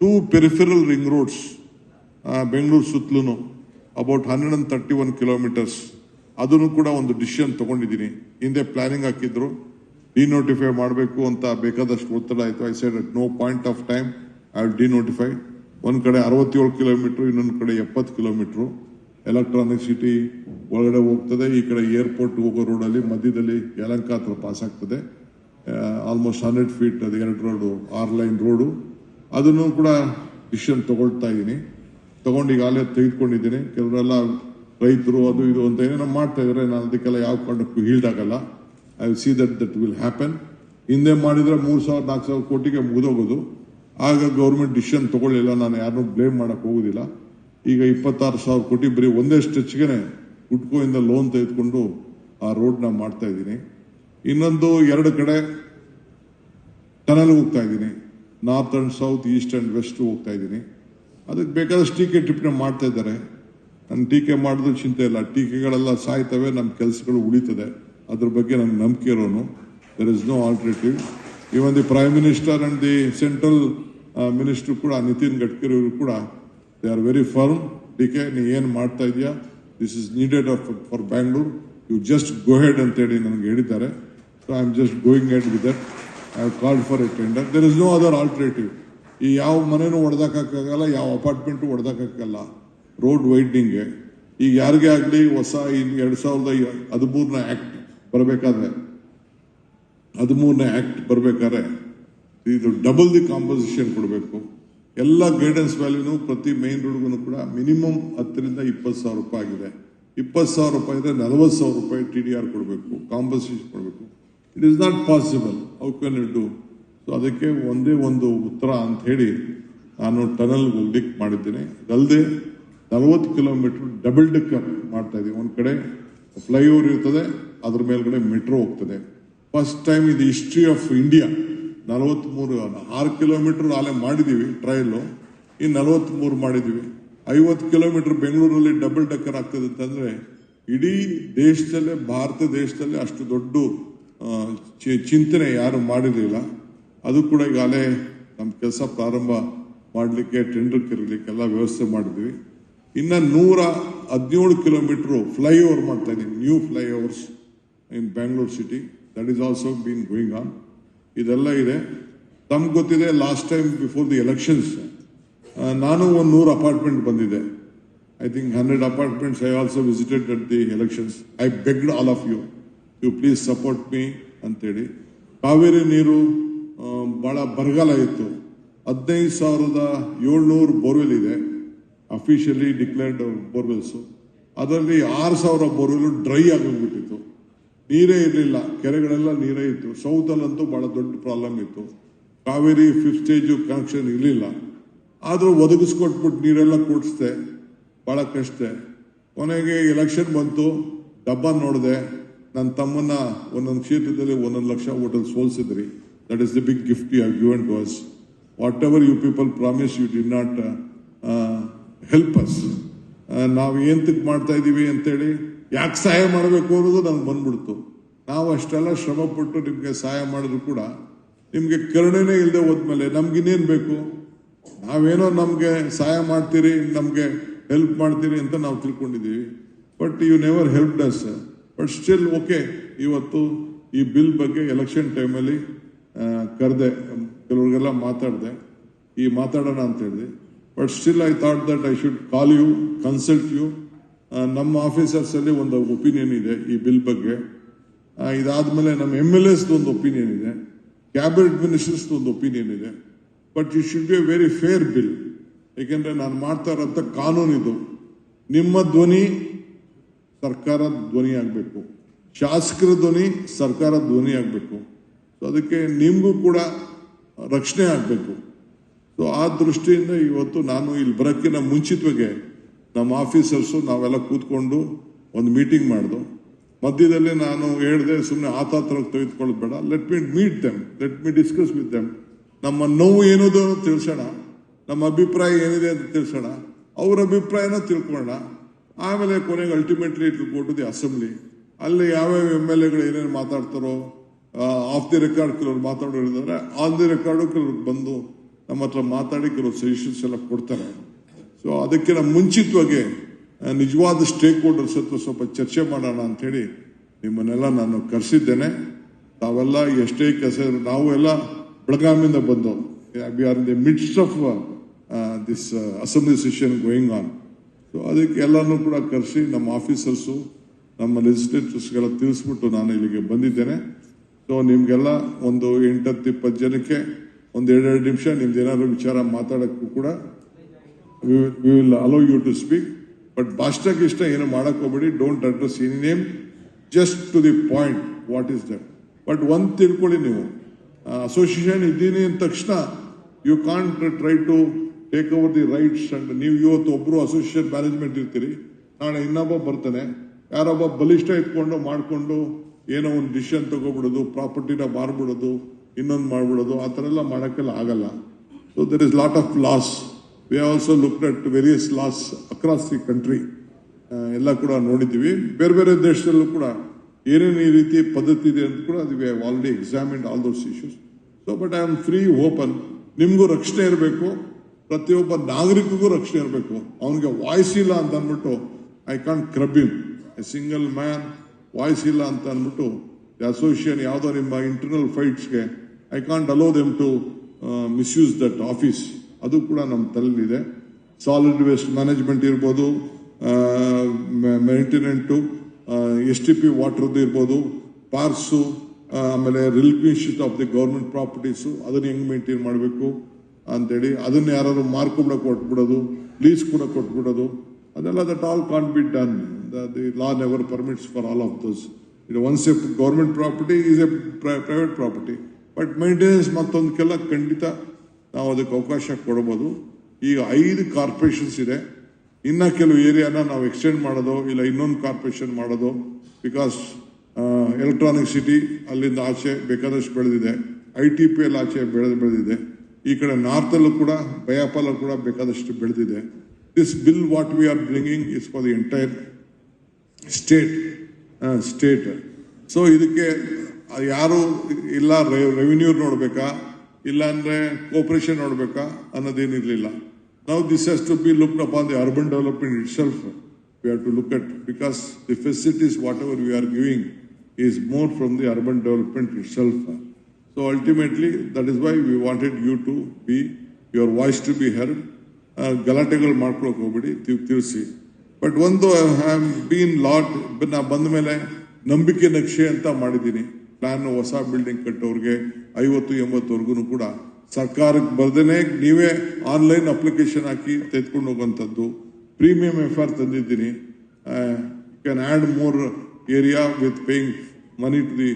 2 peripheral ring roads, Bengaluru ಸುತ್ತಲೂ about 131 kilometres, ಅದನ್ನು ಕೂಡ ಒಂದು ಡಿಸಿಷನ್ ತಗೊಂಡಿದ್ದೀನಿ. ಹಿಂದೆ ಪ್ಲಾನಿಂಗ್ ಹಾಕಿದ್ರು, ಡಿನೋಟಿಫೈ ಮಾಡಬೇಕು ಅಂತ ಬೇಕಾದಷ್ಟು ಒತ್ತಡ ಆಯಿತು. I said at no point of time I will denotify. ಒಂದು ಕಡೆ 67 ಕಿಲೋಮೀಟರ್, ಇನ್ನೊಂದು ಕಡೆ 70 ಕಿಲೋಮೀಟರ್ ಎಲೆಕ್ಟ್ರಾನಿಕ್ ಸಿಟಿ ಒಳಗಡೆ ಹೋಗ್ತದೆ. ಈ ಕಡೆ ಏರ್ಪೋರ್ಟ್ ಹೋಗೋ ರೋಡಲ್ಲಿ ಮಧ್ಯದಲ್ಲಿ ಯಲಹಂಕ ಹತ್ರ ಪಾಸ್ ಆಗ್ತದೆ. ಆಲ್ಮೋಸ್ಟ್ 100 ಫೀಟ್ ಅದು 2 ರೋಡು, 6 ಲೈನ್ ರೋಡು. ಅದನ್ನು ಕೂಡ ಡಿಸಿಷನ್ ತಗೊಳ್ತಾ ಇದ್ದೀನಿ. ತಗೊಂಡು ಈಗಾಗಲೇ ತೆಗೆದುಕೊಂಡಿದ್ದೀನಿ. ಕೆಲವರೆಲ್ಲ ರೈತರು ಅದು ಇದು ಅಂತ ಏನೇನೋ ಮಾಡ್ತಾ ಇದ್ದಾರೆ. ನಾನು ಅದಕ್ಕೆಲ್ಲ ಯಾವ ಕಾರಣಕ್ಕೂ ಹೀಲ್ಡ್ ಆಗಲ್ಲ. I will see that will happen. ಹಿಂದೆ ಮಾಡಿದ್ರೆ 3,000-4,000 ಕೋಟಿಗೆ ಮುಗಿದೋಗೋದು. ಆಗ ಗೌರ್ಮೆಂಟ್ ಡಿಸಿಷನ್ ತಗೊಳ್ಳಿಲ್ಲ. ನಾನು ಯಾರನ್ನೂ ಬ್ಲೇಮ್ ಮಾಡಕ್ ಹೋಗುದಿಲ್ಲ. ಈಗ 26,000 ಕೋಟಿ ಬರೀ ಒಂದೇ ಸ್ಟ್ರೆಚ್ಗೆ ಹುಡ್ಕೋಯಿಂದ ಲೋನ್ ತೆಗೆದುಕೊಂಡು ಆ ರೋಡ್ನ ಮಾಡ್ತಾ ಇದ್ದೀನಿ. ಇನ್ನೊಂದು 2 ಕಡೆ ಟನಲ್ ಹೋಗ್ತಾ ಇದ್ದೀನಿ. North and south, east and west ಹೋಗ್ತಾ ಇದ್ದೀನಿ. ಅದಕ್ಕೆ ಬೇಕಾದಷ್ಟು ಟೀಕೆ ಟಿಪ್ಪಣಿ ಮಾಡ್ತಾ ಇದ್ದಾರೆ. ನನ್ನ ಟೀಕೆ ಮಾಡಿದ್ರು ಚಿಂತೆ ಇಲ್ಲ. ಟೀಕೆಗಳೆಲ್ಲ ಸಾಯ್ತವೆ, ನಮ್ಮ ಕೆಲಸಗಳು ಉಳಿತದೆ. ಅದ್ರ ಬಗ್ಗೆ ನನಗೆ ನಂಬಿಕೆ ಇರೋನು. There is no alternative. Even the prime minister and the central minister ಕೂಡ, ನಿತಿನ್ ಗಡ್ಕರಿ ಅವರು ಕೂಡ, ದೇ ಆರ್ ವೆರಿ ಫರ್ಮ್. ಟೀಕೆ ನೀ ಏನು ಮಾಡ್ತಾ ಇದೆಯಾ, this is needed for Bangalore, you just go ahead ಅಂತೇಳಿ ನನಗೆ ಹೇಳಿದ್ದಾರೆ. So I am just going ahead with that. I have called for a tender. There is no other alternative. ಈ ಯಾವ ಮನೆನೂ ಹೊಡೆದಾಕಕ್ಕಾಗಲ್ಲ, ಯಾವ ಅಪಾರ್ಟ್ಮೆಂಟು ಹೊಡೆದಾಕಲ್ಲ ರೋಡ್ ವೈಡ್ನಿಂಗ್ಗೆ. ಈಗ ಯಾರಿಗೇ ಆಗಲಿ ಹೊಸ 2013ನೇ ಆಕ್ಟ್ ಬರಬೇಕಾದ್ರೆ, 13ನೇ ಆಕ್ಟ್ ಬರಬೇಕಾದ್ರೆ ಇದು ಡಬಲ್ ದಿ ಕಾಂಪೋಸಿಷನ್ ಕೊಡಬೇಕು. ಎಲ್ಲ ಗೈಡೆನ್ಸ್ ವ್ಯಾಲ್ಯೂನು ಪ್ರತಿ ಮೈನ್ ರೋಡ್ಗೂ ಕೂಡ ಮಿನಿಮಮ್ 10,000 ರಿಂದ 20,000 ರೂಪಾಯಿ ಆಗಿದೆ. 20,000 ರೂಪಾಯಿ ಇದ್ರೆ 40,000 ರೂಪಾಯಿ TDR ಕೊಡಬೇಕು, ಕಾಂಪೋಸಿಷನ್ ಕೊಡಬೇಕು. It is not possible. How can you do? So ಅದಕ್ಕೆ ಒಂದೇ ಒಂದು ಉತ್ತರ ಅಂತ ಹೇಳಿ ನಾನು ಟನಲ್ ಹೋಗ್ಲಿಕ್ಕೆ ಮಾಡಿದ್ದೇನೆ. ಅದಲ್ಲದೆ 40 ಕಿಲೋಮೀಟರ್ ಡಬಲ್ ಡೆಕ್ಕರ್ ಮಾಡ್ತಾ ಇದ್ದೀವಿ. ಒಂದು ಕಡೆ ಫ್ಲೈಓವರ್ ಇರ್ತದೆ, ಅದ್ರ ಮೇಲ್ಗಡೆ ಮೆಟ್ರೋ ಹೋಗ್ತದೆ. ಫಸ್ಟ್ ಟೈಮ್ ಇದು ಹಿಸ್ಟ್ರಿ ಆಫ್ ಇಂಡಿಯಾ. 6 ಕಿಲೋಮೀಟರ್ ಅಲ್ಲೇ ಮಾಡಿದೀವಿ ಟ್ರಯಲ್, ಇನ್ನು 43 ಮಾಡಿದೀವಿ. 50 ಕಿಲೋಮೀಟರ್ ಬೆಂಗಳೂರಲ್ಲಿ ಡಬಲ್ ಡೆಕ್ಕರ್ ಆಗ್ತದೆ ಅಂತಂದ್ರೆ ಇಡೀ ದೇಶದಲ್ಲೇ, ಭಾರತ ದೇಶದಲ್ಲೇ ಅಷ್ಟು ದೊಡ್ಡ ಚಿಂತನೆ ಯಾರು ಮಾಡಿರಲಿಲ್ಲ. ಅದು ಕೂಡ ಈಗಾಗಲೇ ನಮ್ಮ ಕೆಲಸ ಪ್ರಾರಂಭ ಮಾಡಲಿಕ್ಕೆ, ಟೆಂಡರ್ ಕರೀಲಿಕ್ಕೆಲ್ಲ ವ್ಯವಸ್ಥೆ ಮಾಡಿದ್ವಿ. ಇನ್ನು 117 ಕಿಲೋಮೀಟರ್ ಫ್ಲೈಓವರ್ ಮಾಡ್ತಾ ಇದ್ದೀವಿ, new flyovers in Bangalore city. That is also been going on. ಇದೆಲ್ಲ ಇದೆ. ತಮ್ಗೆ ಗೊತ್ತಿದೆ, last time before the elections ನಾನು 100 ಅಪಾರ್ಟ್ಮೆಂಟ್ ಬಂದಿದೆ. I think 100 apartments I also visited at the elections. I begged all of you please support me ಅಂತೇಳಿ. ಕಾವೇರಿ ನೀರು ಬಹಳ ಬರಗಾಲ ಇತ್ತು. 15,700 ಬೋರ್ವೆಲ್ ಇದೆ, ಅಫಿಷಿಯಲಿ ಡಿಕ್ಲೇರ್ಡ್ ಬೋರ್ವೆಲ್ಸ್. ಅದರಲ್ಲಿ 6,000 ಬೋರ್ವೆಲ್ ಡ್ರೈ ಆಗೋಗ್ಬಿಟ್ಟಿತ್ತು, ನೀರೇ ಇರಲಿಲ್ಲ. ಕೆರೆಗಳೆಲ್ಲ ನೀರೇ ಇತ್ತು. ಸೌತಲ್ಲಂತೂ ಬಹಳ ದೊಡ್ಡ ಪ್ರಾಬ್ಲಮ್ ಇತ್ತು. ಕಾವೇರಿ 5th ಸ್ಟೇಜ್ ಕನೆಕ್ಷನ್ ಇರಲಿಲ್ಲ. ಆದರೂ ಒದಗಿಸ್ಕೊಟ್ಬಿಟ್ಟು ನೀರೆಲ್ಲ ಕೊಡಿಸ್ದೆ, ಬಹಳ ಕಷ್ಟ. ಕೊನೆಗೆ ಎಲೆಕ್ಷನ್ ಬಂತು, ಡಬ್ಬ ನೋಡಿದೆ. ನನ್ನ ತಮ್ಮನ್ನ ಒಂದೊಂದು ಕ್ಷೇತ್ರದಲ್ಲಿ 1 ಲಕ್ಷ ಓಟಲ್ಲಿ ಸೋಲ್ಸಿದ್ರಿ. That is the big gift you have given to us. Whatever you people promise, you did not help us. ನಾವು ಏಂತಕ್ಕೆ ಮಾಡ್ತಾ ಇದ್ದೀವಿ ಅಂತೇಳಿ, ಯಾಕೆ ಸಹಾಯ ಮಾಡಬೇಕು ಅನ್ನೋದು ನನಗೆ ಬಂದ್ಬಿಡ್ತು. ನಾವು ಅಷ್ಟೆಲ್ಲ ಶ್ರಮ ಪಟ್ಟು ನಿಮಗೆ ಸಹಾಯ ಮಾಡಿದ್ರು ಕೂಡ ನಿಮಗೆ ಕರುಣೆನೇ ಇಲ್ಲದೆ ಹೋದ್ಮೇಲೆ ನಮ್ಗಿನ್ನೇನು ಬೇಕು? ನಾವೇನೋ ನಮಗೆ ಸಹಾಯ ಮಾಡ್ತೀರಿ, ನಮಗೆ ಹೆಲ್ಪ್ ಮಾಡ್ತೀರಿ ಅಂತ ನಾವು ತಿಳ್ಕೊಂಡಿದ್ದೀವಿ. But you never helped us. But still okay, ಇವತ್ತು ಈ ಬಿಲ್ ಬಗ್ಗೆ ಎಲೆಕ್ಷನ್ ಟೈಮಲ್ಲಿ ಕರೆದೆ, ಕೆಲವ್ರಿಗೆಲ್ಲ ಮಾತಾಡಿದೆ, ಈ ಮಾತಾಡೋಣ ಅಂತ ಹೇಳಿದೆ. But still I thought that I should call you, consult you. ನಮ್ಮ ಆಫೀಸರ್ಸ್ ಅಲ್ಲಿ ಒಂದು ಒಪಿನಿಯನ್ ಇದೆ ಈ ಬಿಲ್ ಬಗ್ಗೆ. ಇದಾದ್ಮೇಲೆ ನಮ್ಮ MLAs ಒಂದು ಒಪಿನಿಯನ್ ಇದೆ, ಕ್ಯಾಬಿನೆಟ್ ಮಿನಿಸ್ಟರ್ಸ್ ಒಂದು ಒಪಿನಿಯನ್ ಇದೆ. But it should be A very fair bill. ಏಕೆಂದ್ರೆ ನಾನು ಮಾಡ್ತಾ ಇರೋಂಥ ಕಾನೂನು ಇದು. ನಿಮ್ಮ ಧ್ವನಿ ಸರ್ಕಾರದ ಧ್ವನಿ ಆಗಬೇಕು, ಶಾಸಕರ ಧ್ವನಿ ಸರ್ಕಾರದ ಧ್ವನಿ ಆಗಬೇಕು. ಸೊ ಅದಕ್ಕೆ ನಿಮಗೂ ಕೂಡ ರಕ್ಷಣೆ ಆಗಬೇಕು. ಸೊ ಆ ದೃಷ್ಟಿಯಿಂದ ಇವತ್ತು ನಾನು ಇಲ್ಲಿ ಬರೋಕ್ಕಿಂತ ಮುಂಚಿತವಾಗಿ ನಮ್ಮ ಆಫೀಸರ್ಸು ನಾವೆಲ್ಲ ಕೂತ್ಕೊಂಡು ಒಂದು ಮೀಟಿಂಗ್ ಮಾಡ್ದು. ಮಧ್ಯದಲ್ಲಿ ನಾನು ಹೇಳಿದೆ, ಸುಮ್ಮನೆ ಆತಾತ್ರಕ್ಕೆ ತೆಗೆದುಕೊಳ್ಳೋದು ಬೇಡ, let me meet them, let me discuss with them. ನಮ್ಮ ನೋವು ಏನಿದೆ ತಿಳಿಸೋಣ, ನಮ್ಮ ಅಭಿಪ್ರಾಯ ಏನಿದೆ ಅಂತ ತಿಳಿಸೋಣ, ಅವ್ರ ಅಭಿಪ್ರಾಯನ ತಿಳ್ಕೊಳ್ಳೋಣ. ಆಮೇಲೆ ಕೊನೆಗೆ ultimately it will go to the assembly. ಅಲ್ಲಿ ಯಾವ್ಯಾವ MLAಗಳು ಏನೇನು ಮಾತಾಡ್ತಾರೋ, ಆಫ್ ದಿ ರೆಕಾರ್ಡ್ ಕೆಲವ್ರು ಮಾತಾಡೋರಿದ್ದಾರೆ, ಆನ್ ದಿ ರೆಕಾರ್ಡು ಕೆಲವ್ರು ಬಂದು ನಮ್ಮ ಹತ್ರ ಮಾತಾಡಿ ಕೆಲವು ಸಜೆಷನ್ಸ್ ಎಲ್ಲ ಕೊಡ್ತಾರೆ. ಸೊ ಅದಕ್ಕೆ ನಾವು ಮುಂಚಿತವಾಗಿ ನಿಜವಾದ ಸ್ಟೇಕ್ ಹೋಲ್ಡರ್ಸ್ ಹತ್ರ ಸ್ವಲ್ಪ ಚರ್ಚೆ ಮಾಡೋಣ ಅಂಥೇಳಿ ನಿಮ್ಮನ್ನೆಲ್ಲ ನಾನು ಕರೆಸಿದ್ದೇನೆ. ತಾವೆಲ್ಲ ಎಷ್ಟೇ ಕೆಲಸ, ನಾವು ಎಲ್ಲ ಬೆಳಗಾವಿಯಿಂದ ಬಂದು we are in the midst of this assembly session going on. So ಅದಕ್ಕೆ ಎಲ್ಲನೂ ಕೂಡ ಕರೆಸಿ ನಮ್ಮ ಆಫೀಸರ್ಸು ನಮ್ಮ ಲೆಜಿಸ್ಲೇಟರ್ಸ್ಗೆಲ್ಲ ತಿಳಿಸ್ಬಿಟ್ಟು ನಾನು ಇಲ್ಲಿಗೆ ಬಂದಿದ್ದೇನೆ. ಸೊ ನಿಮ್ಗೆಲ್ಲ ಒಂದು 8-20 ಜನಕ್ಕೆ ಒಂದು 2 ನಿಮಿಷ ನಿಮ್ದು ಏನಾದ್ರು ವಿಚಾರ ಮಾತಾಡೋಕ್ಕೂ ಕೂಡ we will allow you to speak. But ಭಾಷಣಕ್ಕೆ ಇಷ್ಟ ಏನು ಮಾಡಕ್ ಹೋಗ್ಬೇಡಿ. Don't address any name, just to the point what is that. But ಒಂದು ತಿಳ್ಕೊಳ್ಳಿ, ನೀವು ಅಸೋಸಿಯೇಷನ್ ಇದ್ದೀನಿ ಅಂದ ತಕ್ಷಣ you can't try to take over the rights. And ನೀವು ಇವತ್ತು ಒಬ್ರು ಅಸೋಸಿಯೇಷನ್ ಮ್ಯಾನೇಜ್ಮೆಂಟ್ ಇರ್ತೀರಿ, ನಾಳೆ ಇನ್ನೊಬ್ಬ ಬರ್ತಾನೆ, ಯಾರೊಬ್ಬ ಬಲಿಷ್ಠ ಇಟ್ಕೊಂಡು ಮಾಡಿಕೊಂಡು ಏನೋ ಒಂದು ಡಿಸಿಷನ್ ತಗೋಬಿಡೋದು, ಪ್ರಾಪರ್ಟಿನ ಮಾರ್ಬಿಡೋದು, ಇನ್ನೊಂದು ಮಾಡ್ಬಿಡೋದು, ಆ ಥರ ಎಲ್ಲ ಮಾಡೋಕ್ಕೆಲ್ಲ ಆಗಲ್ಲ. So there is lot of laws. We also looked at various laws across the country. ಎಲ್ಲ ಕೂಡ ನೋಡಿದ್ದೀವಿ. ಬೇರೆ ಬೇರೆ ದೇಶದಲ್ಲೂ ಕೂಡ ಏನೇನು ಈ ರೀತಿ ಪದ್ಧತಿ ಇದೆ ಅಂತ ಕೂಡ we have already examined all those issues. So but I am free open. ನಿಮಗೂ ರಕ್ಷಣೆ ಇರಬೇಕು, ಪ್ರತಿಯೊಬ್ಬ ನಾಗರಿಕರಿಗೂ ರಕ್ಷಣೆ ಇರಬೇಕು. ಅವನಿಗೆ ವಾಯ್ಸ್ ಇಲ್ಲ ಅಂತ ಅಂದ್ಬಿಟ್ಟು I can't curb him. A single man voice ಇಲ್ಲ ಅಂತ ಅಂದ್ಬಿಟ್ಟು ಅಸೋಸಿಯೇಷನ್ ಯಾವುದೋ ನಿಮ್ಮ ಇಂಟರ್ನಲ್ ಫೈಟ್ಸ್ಗೆ I can't allow them to misuse that office. ಅದು ಕೂಡ ನಮ್ಮ ತಲೆಯಲ್ಲಿದೆ. ಸಾಲಿಡ್ ವೇಸ್ಟ್ ಮ್ಯಾನೇಜ್ಮೆಂಟ್ ಇರ್ಬೋದು, ಮೇಂಟೆನೆಂಟು, STP ವಾಟರ್ದು ಇರ್ಬೋದು, ಪಾರ್ಕ್ಸು, ಆಮೇಲೆ ರಿಲಿಕ್ವಿಷನ್ ಆಫ್ ದಿ ಗೌರ್ಮೆಂಟ್ ಪ್ರಾಪರ್ಟೀಸು, ಅದನ್ನು ಹೆಂಗೆ ಮೇಂಟೈನ್ ಮಾಡಬೇಕು ಅಂತೇಳಿ, ಅದನ್ನ ಯಾರು ಮಾರ್ಕೊಂಬಿಡಕ್ಕೆ ಕೊಟ್ಬಿಡೋದು, ಲೀಸ್ ಕೂಡ ಕೊಟ್ಬಿಡೋದು, ಅದೆಲ್ಲ that all can't be done. The law never permits for all of those. Once a government property is a private property. But maintenance ಮತ್ತೊಂದಕ್ಕೆಲ್ಲ ಖಂಡಿತ ನಾವು ಅದಕ್ಕೆ ಅವಕಾಶ ಕೊಡಬಹುದು. ಈಗ 5 ಕಾರ್ಪೊರೇಷನ್ಸ್ ಇದೆ. ಇನ್ನ ಕೆಲವು ಏರಿಯಾನ ನಾವು ಎಕ್ಸ್ಟೆಂಡ್ ಮಾಡೋದು, ಇಲ್ಲ ಇನ್ನೊಂದು ಕಾರ್ಪೊರೇಷನ್ ಮಾಡೋದು. ಬಿಕಾಸ್ ಎಲೆಕ್ಟ್ರಾನಿಕ್ ಸಿಟಿ ಅಲ್ಲಿಂದ ಆಚೆ ಬೇಕಾದಷ್ಟು ಬೆಳೆದಿದೆ, ITPL ಆಚೆ ಬೆಳೆದಿದೆ, ಈ ಕಡೆ ನಾರ್ತಲ್ಲೂ ಕೂಡ ಬಯಾಪಾಲ ಕೂಡ ಬೇಕಾದಷ್ಟು ಬೆಳೆದಿದೆ. This bill what we are bringing is for the entire state. So ಇದಕ್ಕೆ ಯಾರು ಇಲ್ಲ ರೆವಿನ್ಯೂ ನೋಡ್ಬೇಕಾ, ಇಲ್ಲ ಅಂದ್ರೆ cooperation ನೋಡ್ಬೇಕಾ ಅನ್ನೋದೇನಿರಲಿಲ್ಲ. Now this has to be looked upon the urban development itself. We have to look at, because the facilities whatever we are giving is more from the urban development itself. So ultimately that is why we wanted you to be, your voice to be heard. ಗಲಾಟೆಗಳು ಮಾಡ್ಕೊಳಕ್ ಹೋಗ್ಬೇಡಿ, ತಿಳಿಸಿ. But ಒಂದು bean lot ನಾ ಬಂದ ಮೇಲೆ ನಂಬಿಕೆ ನಕ್ಷೆ ಅಂತ ಮಾಡಿದ್ದೀನಿ. ಪ್ಲಾನ್ ಹೊಸ ಬಿಲ್ಡಿಂಗ್ ಕಟ್ಟೋರ್ಗೆ 50-80 ಕೂಡ ಸರ್ಕಾರಕ್ಕೆ ಬರ್ದೇನೆ ನೀವೇ ಆನ್ಲೈನ್ ಅಪ್ಲಿಕೇಶನ್ ಹಾಕಿ ತೆಗೆದುಕೊಂಡು ಹೋಗುವಂಥದ್ದು. ಪ್ರೀಮಿಯಂ FR ತಂದಿದ್ದೀನಿ. Can add more area with paying money to the